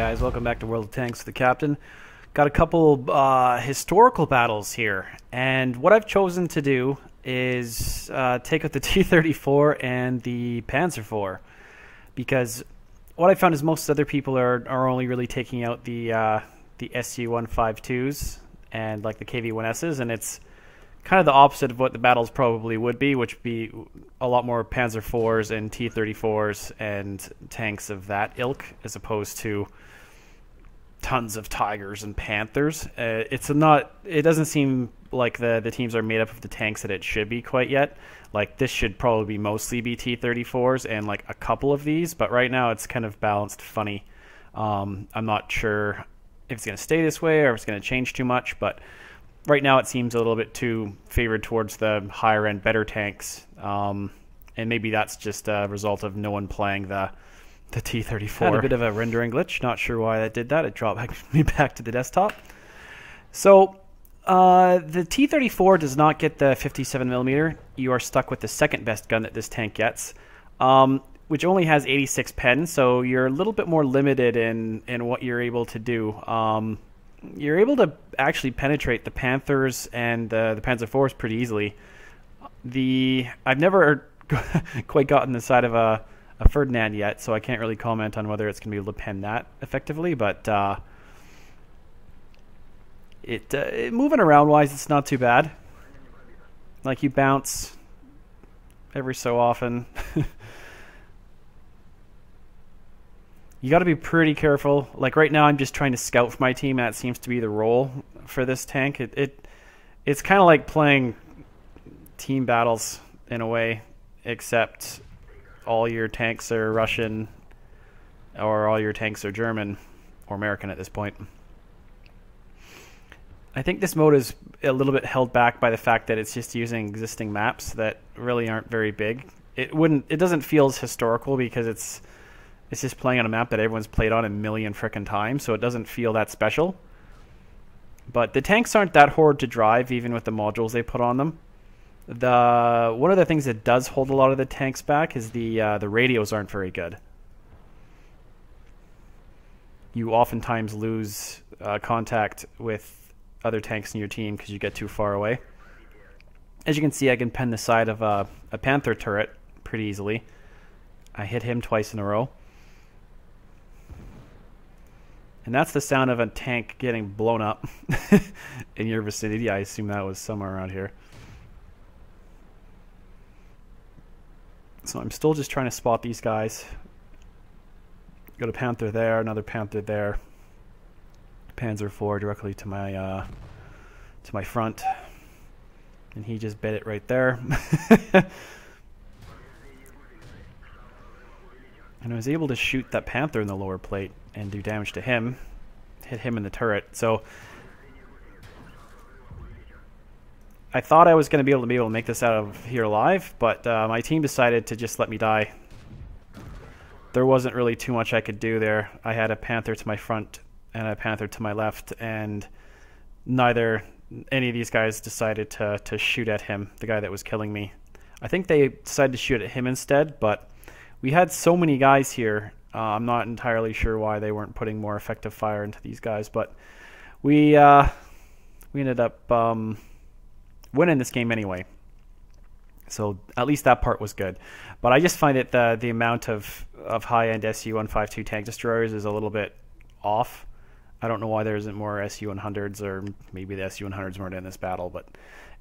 guys, welcome back to World of Tanks with the Captain. Got a couple historical battles here, and what I've chosen to do is take out the T-34 and the Panzer IV, because what I found is most other people are only really taking out the SU-152s and like the KV-1Ss, and it's kind of the opposite of what the battles probably would be, which would be a lot more Panzer IVs and T-34s and tanks of that ilk, as opposed to tons of Tigers and Panthers. It doesn't seem like the teams are made up of the tanks that it should be quite yet. Like, this should probably mostly be T-34s and like a couple of these, but right now it's kind of balanced funny. I'm not sure if it's going to stay this way or if it's going to change too much, but right now it seems a little bit too favored towards the higher end, better tanks, and maybe that's just a result of no one playing the T-34. Had a bit of a rendering glitch. Not sure why that did that. It dropped me back to the desktop. So the T-34 does not get the 57mm. You are stuck with the second best gun that this tank gets, which only has 86 pen. So you're a little bit more limited in what you're able to do. You're able to actually penetrate the Panthers and the Panzer IVs pretty easily. I've never quite gotten the side of a Ferdinand yet, so I can't really comment on whether it's going to be able to pen that effectively, but moving around wise, it's not too bad. Like, you bounce every so often. You got to be pretty careful. Like, right now I'm just trying to scout for my team. That seems to be the role for this tank. It's kind of like playing team battles in a way, except all your tanks are Russian, or all your tanks are German or American at this point. I think this mode is a little bit held back by the fact that it's just using existing maps that really aren't very big. It doesn't feel as historical because it's just playing on a map that everyone's played on a million frickin' times, so it doesn't feel that special. But the tanks aren't that hard to drive, even with the modules they put on them. One of the things that does hold a lot of the tanks back is the radios aren't very good. You oftentimes lose contact with other tanks in your team because you get too far away. As you can see, I can pen the side of a Panther turret pretty easily. I hit him twice in a row. And that's the sound of a tank getting blown up in your vicinity. I assume that was somewhere around here. So I'm still just trying to spot these guys. Got a Panther there, another Panther there. Panzer IV directly to my front. And he just bit it right there. And I was able to shoot that Panther in the lower plate and do damage to him. Hit him in the turret. So I thought I was going to be able to make this out of here alive, but my team decided to just let me die. There wasn't really too much I could do there. I had a Panther to my front and a Panther to my left, and any of these guys decided to shoot at him, the guy that was killing me. I think they decided to shoot at him instead, but we had so many guys here. I'm not entirely sure why they weren't putting more effective fire into these guys, but we ended up winning this game anyway. So at least that part was good. But I just find it the amount of high-end SU-152 tank destroyers is a little bit off. I don't know why there isn't more SU-100s, or maybe the SU-100s weren't in this battle, but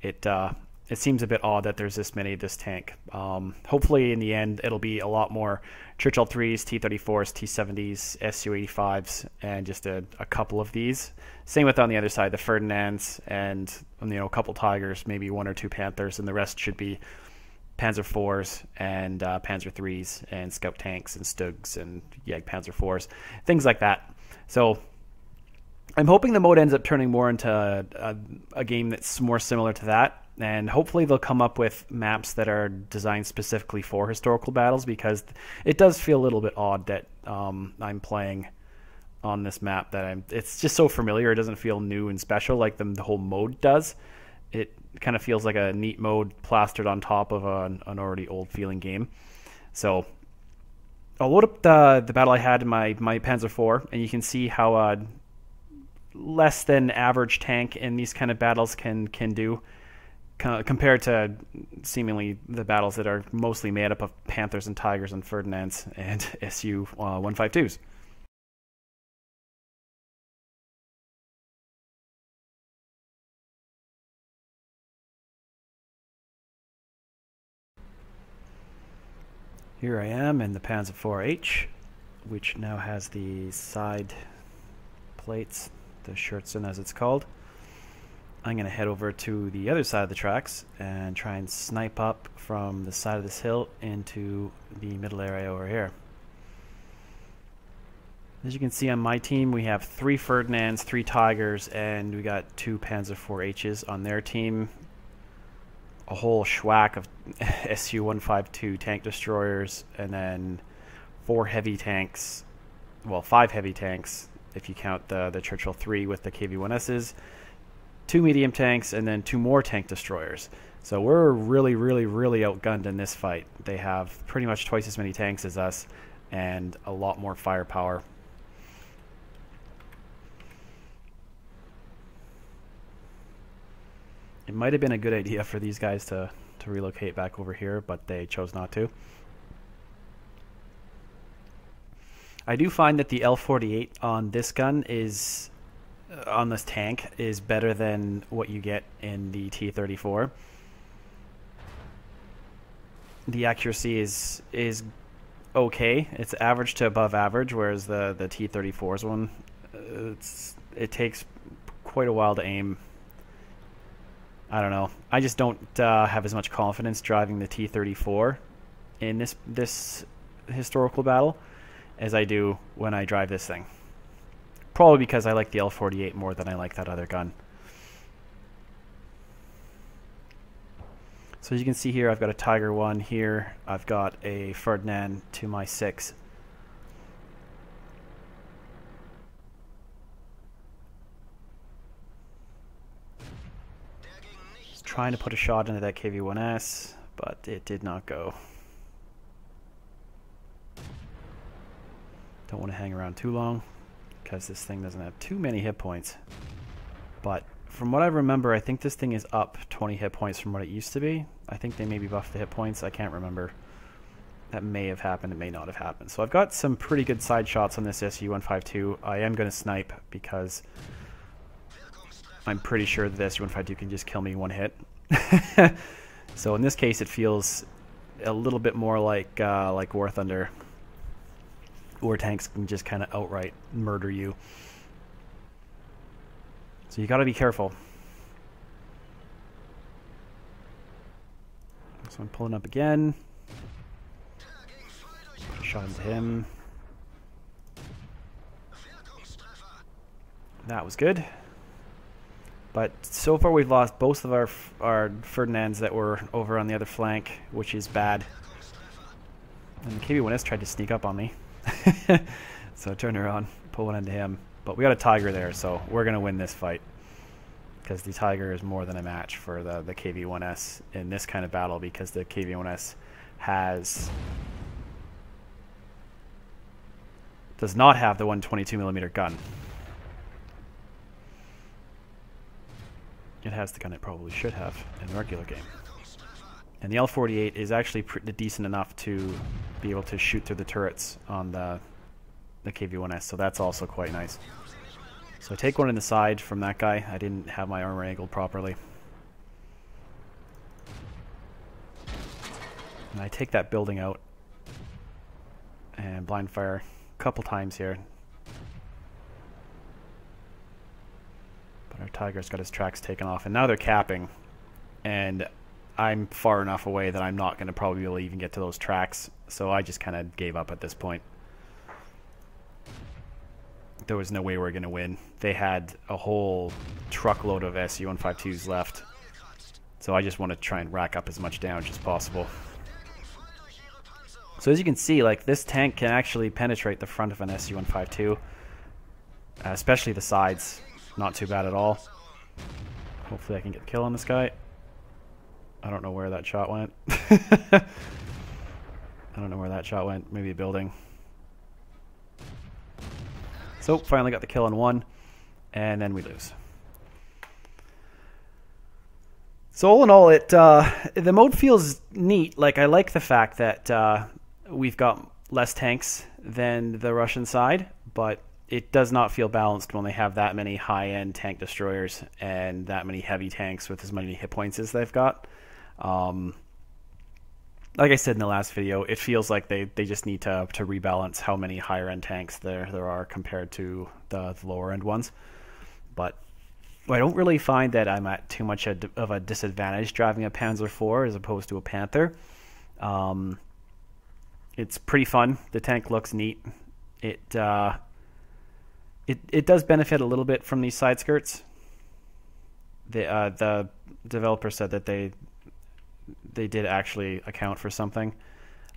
it seems a bit odd that there's this many of this tank. Hopefully in the end it'll be a lot more Churchill 3s, T-34s, T-70s, SU-85s, and just a couple of these. Same with on the other side, the Ferdinands, and a couple Tigers, maybe one or two Panthers, and the rest should be Panzer IVs and Panzer IIIs and Scout tanks and Stugs and Panzer IVs, things like that. So I'm hoping the mode ends up turning more into a game that's more similar to that, and hopefully they'll come up with maps that are designed specifically for historical battles, because it does feel a little bit odd that I'm playing on this map it's just so familiar. It doesn't feel new and special like the whole mode does. It kind of feels like a neat mode plastered on top of an already old feeling game. So I'll load up the battle I had in my Panzer IV, and you can see how less than average tank in these kind of battles can do, compared to seemingly the battles that are mostly made up of Panthers and Tigers and Ferdinands and Su-152s. Here I am in the Panzer IV-H, which now has the side plates, the Schürzen as it's called. I'm going to head over to the other side of the tracks and try and snipe up from the side of this hill into the middle area over here. As you can see on my team, we have 3 Ferdinands, 3 Tigers, and we got 2 Panzer IV-H's on their team. A whole schwack of Su-152 tank destroyers, and then 4 heavy tanks, well, 5 heavy tanks if you count the Churchill 3 with the KV-1S's, 2 medium tanks, and then 2 more tank destroyers. So we're really outgunned in this fight. They have pretty much twice as many tanks as us and a lot more firepower. It might have been a good idea for these guys to relocate back over here, but they chose not to. I do find that the L48 on this gun is, on this tank, is better than what you get in the T-34. The accuracy is okay. It's average to above average, whereas the T-34's one, it takes quite a while to aim. I don't know. I just don't have as much confidence driving the T-34 in this historical battle as I do when I drive this thing. Probably because I like the L48 more than I like that other gun. So as you can see here, I've got a Tiger 1 here. I've got a Ferdinand to my 6. Just trying to put a shot into that KV-1S, but it did not go. Don't want to hang around too long because this thing doesn't have too many hit points. But from what I remember, I think this thing is up 20 hit points from what it used to be. I think they maybe buffed the hit points. I can't remember. That may have happened. It may not have happened. So I've got some pretty good side shots on this Su-152. I am going to snipe because I'm pretty sure that the Su-152 can just kill me in one hit. So in this case, it feels a little bit more like War Thunder, where tanks can just kind of outright murder you. So you got to be careful. So I'm pulling up again. Put a shot into him. That was good. But so far we've lost both of our Ferdinands that were over on the other flank, which is bad. And the KV-1S tried to sneak up on me. So I turned around, pull one into him. But we got a Tiger there, so we're going to win this fight. Because the Tiger is more than a match for the KV-1S in this kind of battle, because the KV-1S does not have the 122mm gun. It has the gun it probably should have in a regular game. And the L48 is actually decent enough to be able to shoot through the turrets on the KV-1S, so that's also quite nice. So I take one in the side from that guy. I didn't have my armor angled properly. And I take that building out and blind fire a couple times here. But our Tiger's got his tracks taken off, and now they're capping. And I'm far enough away that I'm not going to probably be able to even get to those tracks, so I just kind of gave up at this point. There was no way we were going to win. They had a whole truckload of Su-152s left, so I just want to try and rack up as much damage as possible. So as you can see, like, this tank can actually penetrate the front of an Su-152, especially the sides. Not too bad at all. Hopefully I can get a kill on this guy. I don't know where that shot went. I don't know where that shot went. Maybe a building. So finally got the kill on one, and then we lose. So all in all, the mode feels neat. Like, I like the fact that we've got less tanks than the Russian side, but it does not feel balanced when they have that many high-end tank destroyers and that many heavy tanks with as many hit points as they've got. Like I said in the last video, it feels like they just need to rebalance how many higher-end tanks there are compared to the lower-end ones. But I don't really find that I'm at too much of a disadvantage driving a Panzer IV as opposed to a Panther. It's pretty fun. The tank looks neat. It does benefit a little bit from these side skirts. The developer said that they did actually account for something,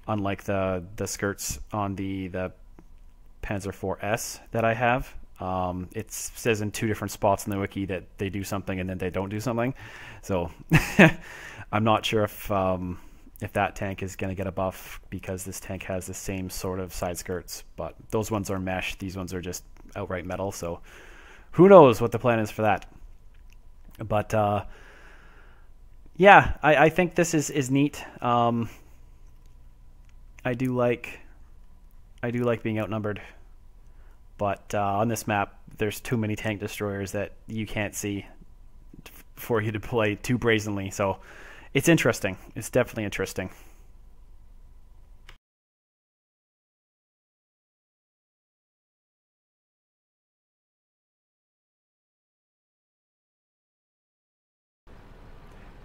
unlike the skirts on the Panzer IV-S that I have. It says in 2 different spots in the wiki that they do something and then they don't do something. So I'm not sure if that tank is going to get a buff because this tank has the same sort of side skirts. But those ones are mesh. These ones are just outright metal. So who knows what the plan is for that. But yeah, I think this is neat. I do like being outnumbered. But on this map, there's too many tank destroyers that you can't see for you to play too brazenly. So it's interesting. It's definitely interesting.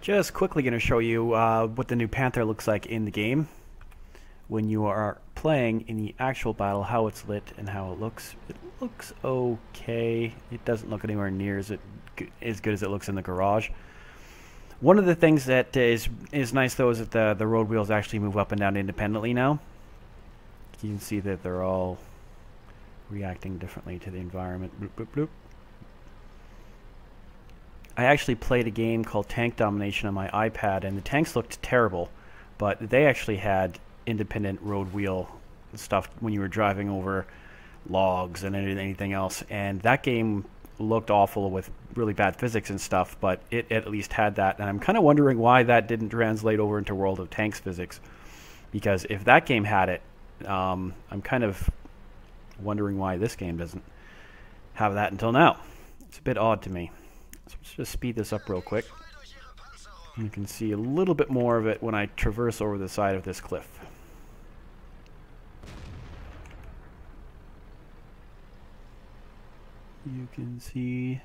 Just quickly going to show you what the new Panther looks like in the game. When you are playing in the actual battle, how it's lit and how it looks. It looks okay. It doesn't look anywhere near as good as it looks in the garage. One of the things that is nice though is that the road wheels actually move up and down independently now. You can see that they're all reacting differently to the environment. Bloop, bloop, bloop. I actually played a game called Tank Domination on my iPad, and the tanks looked terrible, but they actually had independent road wheel stuff when you were driving over logs and anything else, and that game looked awful with really bad physics and stuff, but it at least had that, and I'm kind of wondering why that didn't translate over into World of Tanks physics, because if that game had it, I'm kind of wondering why this game doesn't have that until now. It's a bit odd to me. So let's just speed this up real quick. You can see a little bit more of it when I traverse over the side of this cliff. You can see,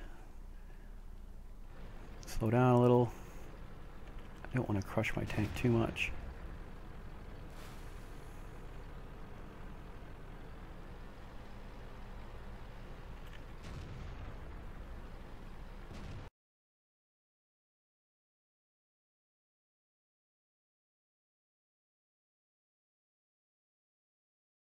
slow down a little. I don't want to crush my tank too much.